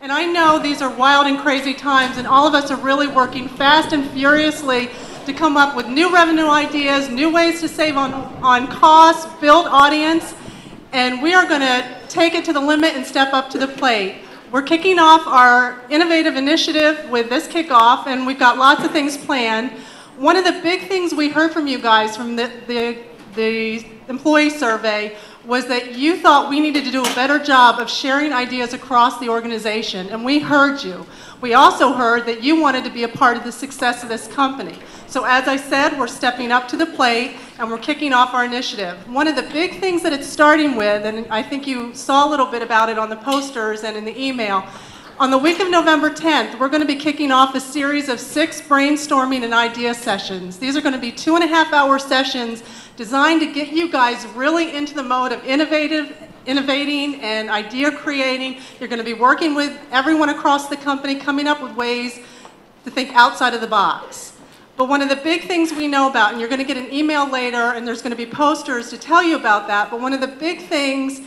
And I know these are wild and crazy times, and all of us are really working fast and furiously to come up with new revenue ideas, new ways to save on costs, build audience, and we are going to take it to the limit and step up to the plate. We're kicking off our innovative initiative with this kickoff, and we've got lots of things planned. One of the big things we heard from you guys from the employee survey was that you thought we needed to do a better job of sharing ideas across the organization, and we heard you. We also heard that you wanted to be a part of the success of this company. So as I said, we're stepping up to the plate and we're kicking off our initiative. One of the big things that it's starting with, and I think you saw a little bit about it on the posters and in the email, on the week of November 10th, we're going to be kicking off a series of 6 brainstorming and idea sessions. These are going to be 2.5-hour sessions designed to get you guys really into the mode of innovating and idea creating. You're going to be working with everyone across the company, coming up with ways to think outside of the box. But one of the big things we know about, and you're going to get an email later, and there's going to be posters to tell you about that, but one of the big things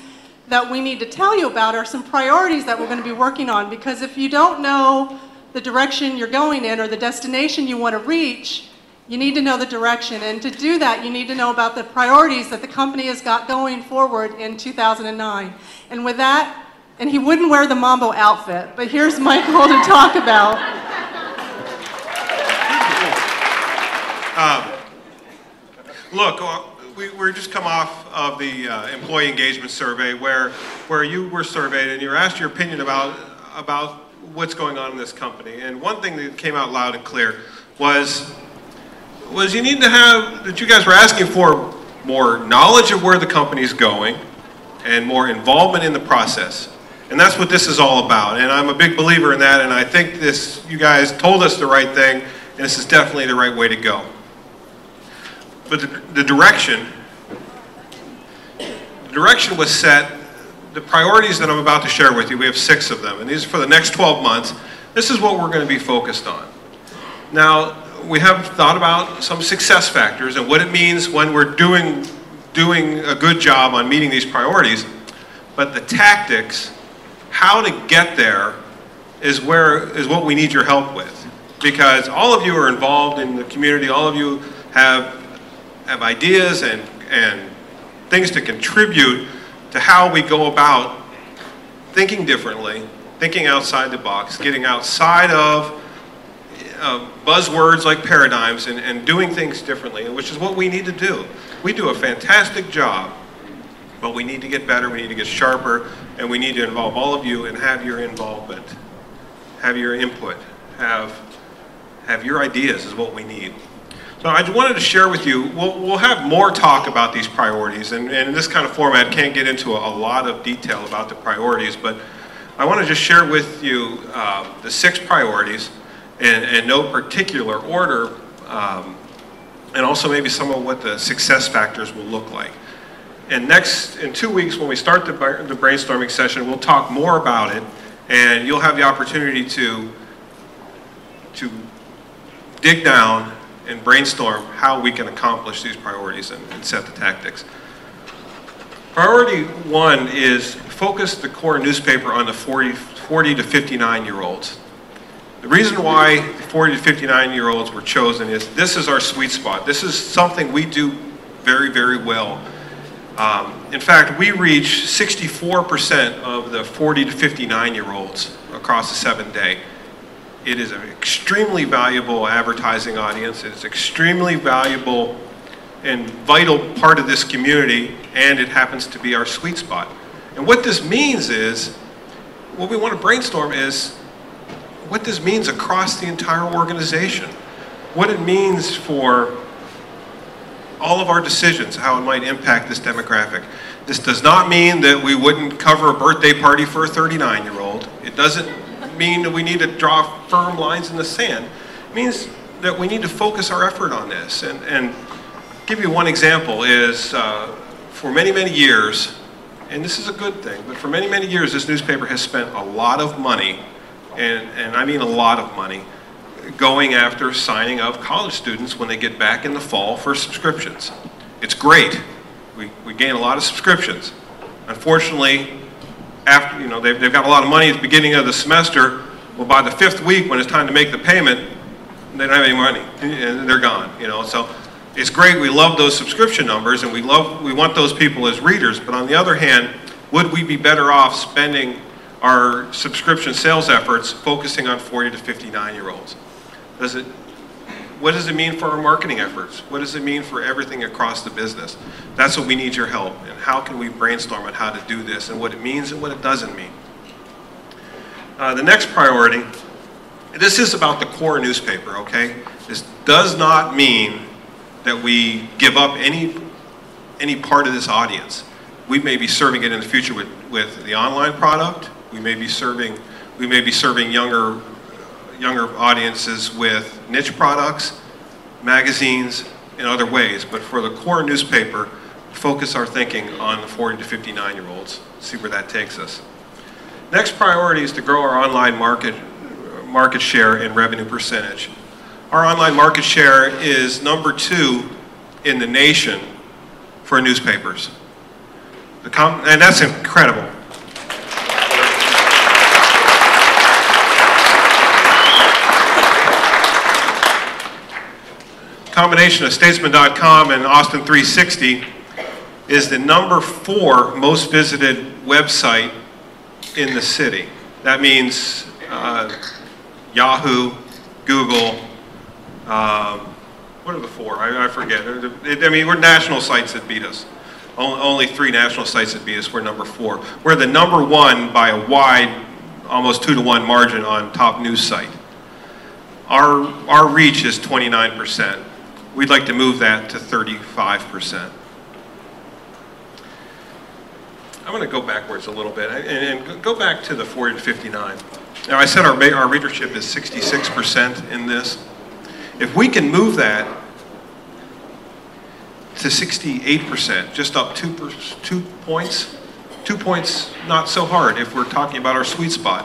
that we need to tell you about are some priorities that we're going to be working on, because if you don't know the direction you're going in or the destination you want to reach, you need to know the direction. And to do that, you need to know about the priorities that the company has got going forward in 2009. And with that, and he wouldn't wear the Mambo outfit, but here's Michael to talk about. Look, we're just come off of the employee engagement survey where you were surveyed and you were asked your opinion about what's going on in this company. And one thing that came out loud and clear was you need to have, that you guys were asking for more knowledge of where the company's going and more involvement in the process. And that's what this is all about. And I'm a big believer in that, and I think this, you guys told us the right thing, and this is definitely the right way to go. But the direction was set. The priorities that I'm about to share with you, we have 6 of them, and these are for the next 12 months. This is what we're going to be focused on. Now, we have thought about some success factors and what it means when we're doing a good job on meeting these priorities, but the tactics, how to get there, is what we need your help with. Because all of you are involved in the community, all of you have ideas and things to contribute to how we go about thinking differently, thinking outside the box, getting outside of buzzwords like paradigms and doing things differently, which is what we need to do. We do a fantastic job, but we need to get better, we need to get sharper, and we need to involve all of you and have your involvement, have your input, have your ideas is what we need. So I wanted to share with you, we'll have more talk about these priorities, and in this kind of format can't get into a lot of detail about the priorities, but I want to just share with you the 6 priorities in no particular order, and also maybe some of what the success factors will look like. And in 2 weeks when we start the brainstorming session, we'll talk more about it, and you'll have the opportunity to dig down and brainstorm how we can accomplish these priorities and set the tactics. Priority 1 is focus the core newspaper on the 40 to 59-year-olds. The reason why the 40 to 59-year-olds were chosen is this is our sweet spot. This is something we do very, very well. In fact, we reach 64% of the 40 to 59-year-olds across the 7-day. It is an extremely valuable advertising audience. It's extremely valuable and vital part of this community, and it happens to be our sweet spot. And what this means is, what we want to brainstorm is what this means across the entire organization. What it means for all of our decisions, how it might impact this demographic. This does not mean that we wouldn't cover a birthday party for a 39-year-old. It doesn't mean that we need to draw firm lines in the sand. It means that we need to focus our effort on this. And give you one example is for many, many years, and this is a good thing, but for many, many years this newspaper has spent a lot of money, and I mean a lot of money, going after signing up college students when they get back in the fall for subscriptions. It's great. We gain a lot of subscriptions. Unfortunately, after, you know, they've got a lot of money at the beginning of the semester. Well, by the 5th week, when it's time to make the payment, they don't have any money, and they're gone, you know. So it's great, we love those subscription numbers, and we want those people as readers, but on the other hand, would we be better off spending our subscription sales efforts focusing on 40 to 59-year-olds? What does it mean for our marketing efforts? What does it mean for everything across the business? That's what we need your help, and how can we brainstorm on how to do this, and what it means and what it doesn't mean. The next priority, this is about the core newspaper, okay? This does not mean that we give up any part of this audience. We may be serving it in the future with the online product. We may be serving younger audiences with niche products, magazines, and other ways. But for the core newspaper, focus our thinking on the 40 to 59-year-olds. See where that takes us. Next priority is to grow our online market share and revenue percentage. Our online market share is #2 in the nation for newspapers. And that's incredible. Combination of Statesman.com and Austin 360 is the #4 most visited website in the city. That means Yahoo, Google, what are the 4? I forget. I mean, we're national sites that beat us. Only 3 national sites that beat us. We're #4. We're the #1 by a wide, almost 2-to-1 margin on top news site. Our reach is 29%. We'd like to move that to 35%. I'm going to go backwards a little bit and go back to the 40 to 59. Now, I said our readership is 66% in this. If we can move that to 68%, just up 2 points, 2 points not so hard if we're talking about our sweet spot.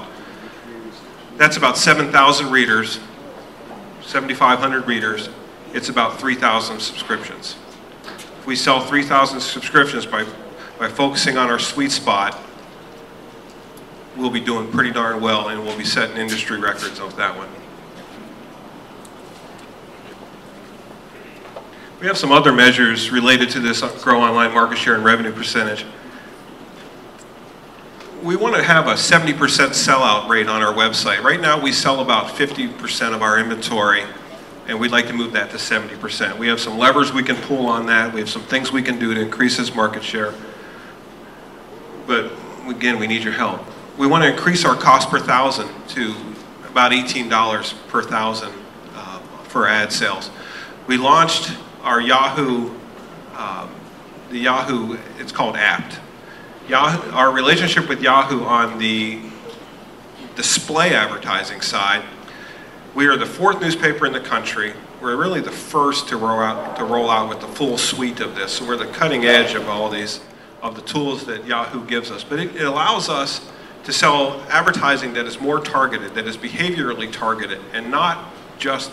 That's about 7,000 readers, 7,500 readers. It's about 3,000 subscriptions. If we sell 3,000 subscriptions by focusing on our sweet spot, we'll be doing pretty darn well, and we'll be setting industry records with that one. We have some other measures related to this grow online market share and revenue percentage. We want to have a 70% sellout rate on our website. Right now we sell about 50% of our inventory, and we'd like to move that to 70%. We have some levers we can pull on that. We have some things we can do to increase this market share. But again, we need your help. We want to increase our cost per thousand to about $18 per thousand for ad sales. We launched our Yahoo, it's called Apt. Our relationship with Yahoo on the display advertising side, we are the 4th newspaper in the country. We're really the first to roll out with the full suite of this. So we're the cutting edge of all these, of the tools that Yahoo gives us. But it allows us to sell advertising that is more targeted, that is behaviorally targeted, and not just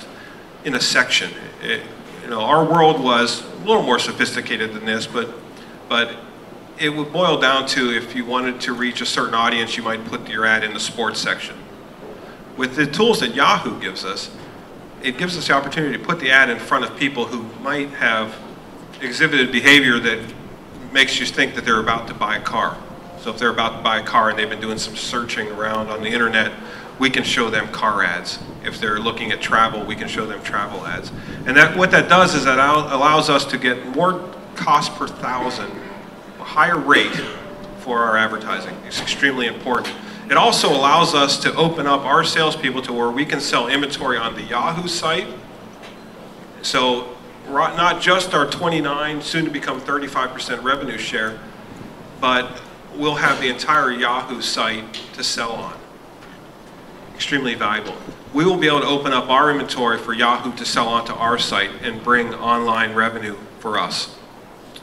in a section. You know, our world was a little more sophisticated than this, but it would boil down to, if you wanted to reach a certain audience, you might put your ad in the sports section. With the tools that Yahoo gives us, it gives us the opportunity to put the ad in front of people who might have exhibited behavior that makes you think that they're about to buy a car. So if they're about to buy a car and they've been doing some searching around on the internet, we can show them car ads. If they're looking at travel, we can show them travel ads. And what that does is that allows us to get more cost per thousand, a higher rate for our advertising. It's extremely important. It also allows us to open up our salespeople to where we can sell inventory on the Yahoo site. So not just our 29, soon to become 35% revenue share, but we'll have the entire Yahoo site to sell on. Extremely valuable. We will be able to open up our inventory for Yahoo to sell onto our site and bring online revenue for us.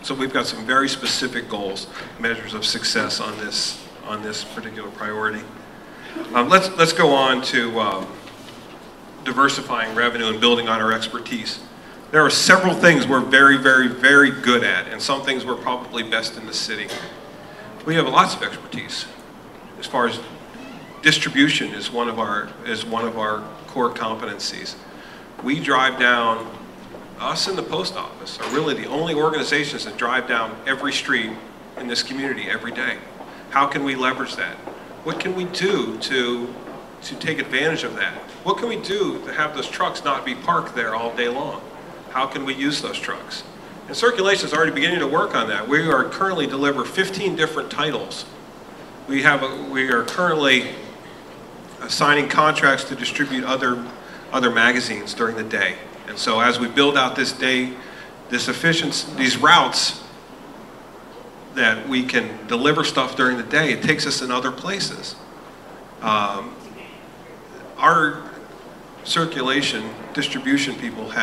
So we've got some very specific goals, measures of success on this particular priority. Let's go on to diversifying revenue and building on our expertise. There are several things we're very, very, very good at, and some things we're probably best in the city. We have lots of expertise. as far as distribution is one of our core competencies. We drive down, us in the post office are really the only organizations that drive down every street in this community every day. How can we leverage that? What can we do to take advantage of that? What can we do to have those trucks not be parked there all day long? How can we use those trucks? And Circulation is already beginning to work on that. We are currently deliver 15 different titles. We are currently signing contracts to distribute other magazines during the day. And so as we build out this day, these routes that we can deliver stuff during the day, it takes us in other places. Our Circulation distribution people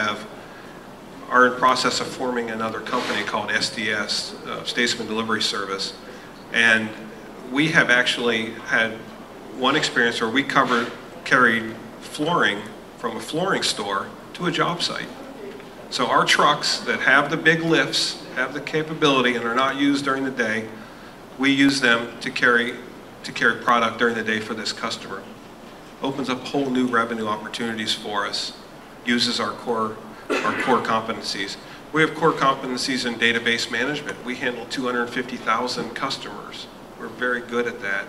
are in process of forming another company called SDS, Statesman Delivery Service. And we have actually had one experience where we carried flooring from a flooring store to a job site. So our trucks that have the big lifts, have the capability, and are not used during the day, we use them to carry product during the day for this customer. Opens up whole new revenue opportunities for us, uses our core competencies. We have core competencies in database management. We handle 250,000 customers. We're very good at that.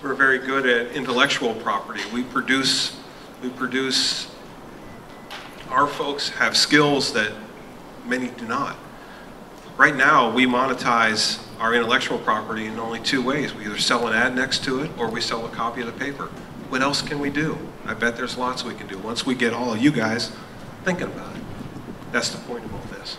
We're very good at intellectual property. We produce, our folks have skills that many do not. Right now, we monetize our intellectual property in only two ways. We either sell an ad next to it or we sell a copy of the paper. What else can we do? I bet there's lots we can do once we get all of you guys thinking about it. That's the point of all this.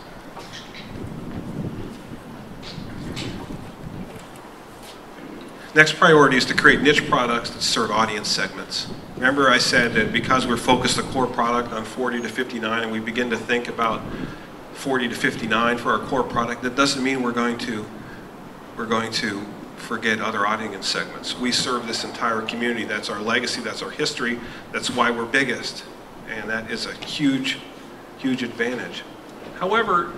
Next priority is to create niche products that serve audience segments. Remember I said that because we're focused the core product on 40 to 59 and we begin to think about 40 to 59 for our core product, that doesn't mean we're going to forget other audience segments. We serve this entire community. That's our legacy, that's our history, that's why we're biggest. And that is a huge, huge advantage. However,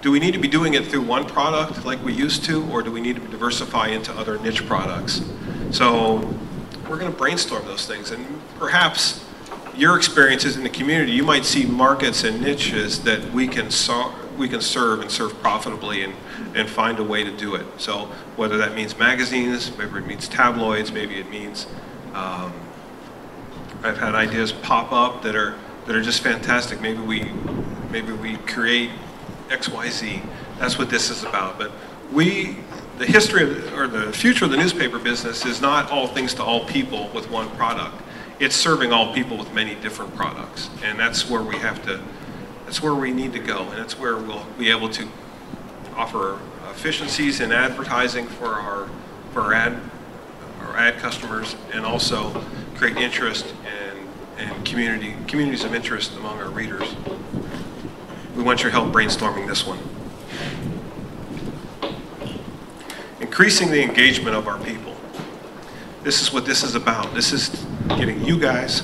do we need to be doing it through one product like we used to, or do we need to diversify into other niche products? So we're going to brainstorm those things, and perhaps your experiences in the community, you might see markets and niches that we can serve and serve profitably and find a way to do it. So whether that means magazines, maybe it means tabloids, maybe it means I've had ideas pop up that are just fantastic. Maybe we create XYZ. That's what this is about. But the history or the future of the newspaper business is not all things to all people with one product. It's serving all people with many different products, and that's where we need to go, and that's where we'll be able to offer efficiencies in advertising for our ad customers, and also create interest and communities of interest among our readers. We want your help brainstorming this one. Increasing the engagement of our people. This is what this is about. This is getting you guys